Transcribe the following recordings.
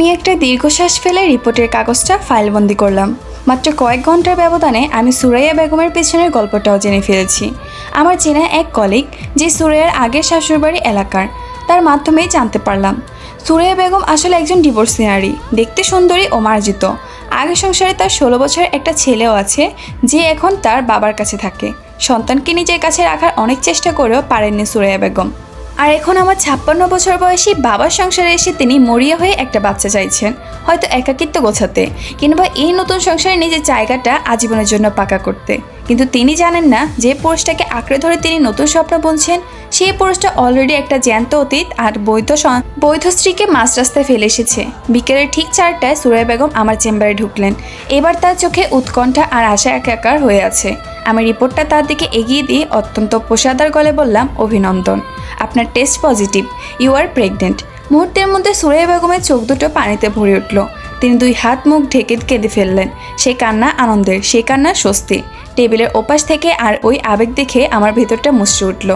আমি একটা দীর্ঘশ্বাস ফেলে রিপোর্টের কাগজটা ফাইলবন্দি করলাম। মাত্র কয়েক ঘন্টার ব্যবধানে আমি সুরাইয়া বেগমের পেছনের গল্পটাও জেনে ফেলেছি। আমার চেনা এক কলিগ, যে সুরাইয়ার আগের শ্বশুরবাড়ি এলাকার, তার মাধ্যমেই জানতে পারলাম সুরাইয়া বেগম আসলে একজন ডিভোর্সি নারী, দেখতে সুন্দরী ও মার্জিত। আগের সংসারে তার 16 বছরের একটা ছেলেও আছে, যে এখন তার বাবার কাছে থাকে। সন্তানকে নিজের কাছে রাখার অনেক চেষ্টা করেও পারেননি সুরাইয়া বেগম। আর এখন আমার 56 বছর বয়সী বাবার সংসারে এসে তিনি মরিয়া হয়ে একটা বাচ্চা চাইছেন, হয়তো একাকিত্ব গোছাতে, কিংবা এই নতুন সংসারে নিজের জায়গাটা আজীবনের জন্য পাকা করতে। কিন্তু তিনি জানেন না, যে পুরুষটাকে আঁকড়ে ধরে তিনি নতুন স্বপ্ন বুনছেন, সেই পুরুষটা অলরেডি একটা জ্যান্ত অতীত আর বৈধ স্ত্রীকে মাঝ রাস্তায় ফেলে এসেছে। বিকেলের ঠিক 4টায় সুরাইয়া বেগম আমার চেম্বারে ঢুকলেন। এবার তার চোখে উৎকণ্ঠা আর আশা একাকার হয়ে আছে। আমি রিপোর্টটা তার দিকে এগিয়ে দিয়ে অত্যন্ত পেশাদার গলে বললাম, অভিনন্দন, আপনার test positive, you are pregnant. মুহূর্তের মধ্যে সুরাইয়া বেগমের চোখ দুটো পানিতে ভরে উঠল। তিনি 2 হাত মুখ ঢেকে কেঁদে ফেললেন। সেই কান্না আনন্দের, সেই কান্না স্বস্তি। টেবিলের ওপাশ থেকে আর ওই আবেগ দেখে আমার ভেতরটা মুচড়ে উঠল।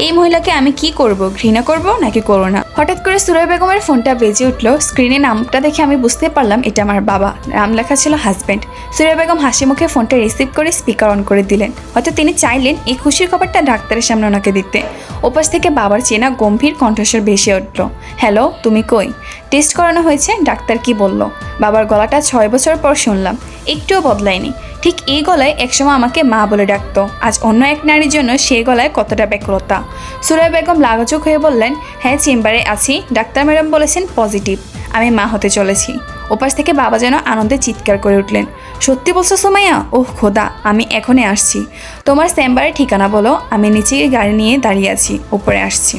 এই মহিলাকে আমি কি করব, ঘৃণা করব নাকি করব না? হঠাৎ করে সুরাইয়া বেগমের ফোনটা বেজে উঠল। স্ক্রিনে নামটা দেখে আমি বুঝতে পারলাম এটা আমার বাবা। নাম লেখা ছিল হাজব্যান্ড। সুরাইয়া বেগম হাসি মুখে ফোনটা রিসিভ করে স্পিকার অন করে দিলেন। হয়তো তিনি চাইলেন এই খুশির খবরটা ডাক্তারের সামনে ওনাকে দিতে। ওপাশ থেকে বাবার চেনা গম্ভীর কণ্ঠস্বর ভেসে উঠল, হ্যালো, তুমি কই? টেস্ট করানো হয়েছে, ডাক্তার কি বলল? বাবার গলাটা 6 বছর পর শুনলাম, একটুও বদলায়নি। ঠিক এই গলায় একসময় আমাকে মা বলে ডাকতো, আজ অন্য এক নারীর জন্য সেই গলায় কতটা ব্যাকুলতা। সুরাইয়া বেগম লাগাচোক হয়ে বললেন, হ্যাঁ চেম্বারে আছি, ডাক্তার ম্যাডাম বলেছেন পজিটিভ, আমি মা হতে চলেছি। ওপাশ থেকে বাবা যেন আনন্দে চিৎকার করে উঠলেন, সত্যি বলছো সুমাইয়া? ওহ খোদা, আমি এখনই আসছি। তোমার চেম্বারের ঠিকানা বলো, আমি নিচে গাড়ি নিয়ে দাঁড়িয়ে আছি, উপরে আসছি।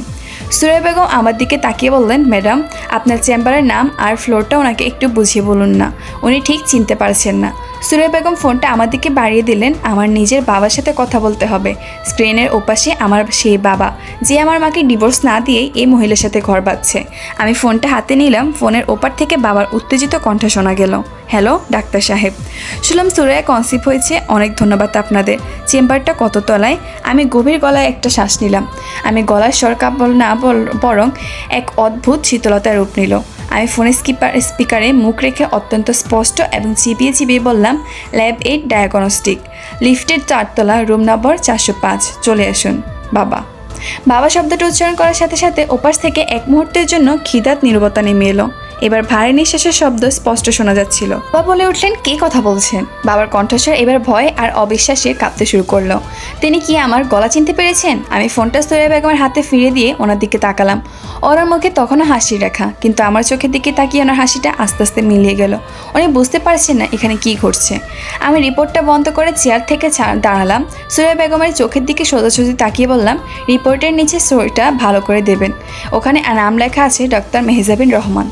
সুরাইয়া বেগম আমার দিকে তাকিয়ে বললেন, ম্যাডাম আপনার চেম্বারের নাম আর ফ্লোরটা ওনাকে একটু বুঝিয়ে বলুন না, উনি ঠিক চিনতে পারছেন না। সুরাইয়া বেগম ফোনটা আমার দিকে বাড়িয়ে দিলেন। আমার নিজের বাবার সাথে কথা বলতে হবে। স্ক্রিনের ওপাশে আমার সেই বাবা, যে আমার মাকে ডিভোর্স না দিয়েই এই মহিলার সাথে ঘর বাঁধছে। আমি ফোনটা হাতে নিলাম। ফোনের ওপার থেকে বাবার উত্তেজিত কণ্ঠ শোনা গেল, হ্যালো ডাক্তার সাহেব, শুনলাম সুরাইয়া কনসিভ হয়েছে, অনেক ধন্যবাদ আপনাদের। চেম্বারটা কত তলায়? আমি গভীর গলায় একটা শ্বাস নিলাম। আমি গলার স্বর কাঁপল না, বরং এক অদ্ভুত শীতলতার রূপ নিল। আমি ফোনের স্পিকারে মুখ রেখে অত্যন্ত স্পষ্ট এবং চিবিয়ে চিবিয়ে বললাম, ল্যাব 8 ডায়াগনস্টিক, লিফটের 4 তলা, রুম নম্বর 405, চলে আসুন। বাবা বাবা শব্দটা উচ্চারণ করার সাথে সাথে ওপাশ থেকে এক মুহূর্তের জন্য খিদাত নীরবতা নেমে এলো। এবার ভারী নিঃশ্বাসের শব্দ স্পষ্ট শোনা যাচ্ছিল। বাবা বলে উঠলেন, কে কথা বলছেন? বাবার কণ্ঠস্বর এবার ভয় আর অবিশ্বাসে কাঁপতে শুরু করলো। তিনি কি আমার গলা চিনতে পেরেছেন? আমি ফোনটা সুরাইয়া বেগমের হাতে ফিরিয়ে দিয়ে ওনার দিকে তাকালাম। ওনার মুখে তখনও হাসির রেখা, কিন্তু আমার চোখের দিকে তাকিয়ে ওনার হাসিটা আস্তে আস্তে মিলিয়ে গেল। উনি বুঝতে পারছেন না এখানে কি ঘটছে। আমি রিপোর্টটা বন্ধ করে চেয়ার থেকে দাঁড়ালাম। সুরাইয়া বেগমের চোখের দিকে সোজাসুজি তাকিয়ে বললাম, রিপোর্টের নিচে সইটা ভালো করে দেবেন, ওখানে নাম লেখা আছে ডক্টর মেহজাবিন রহমান।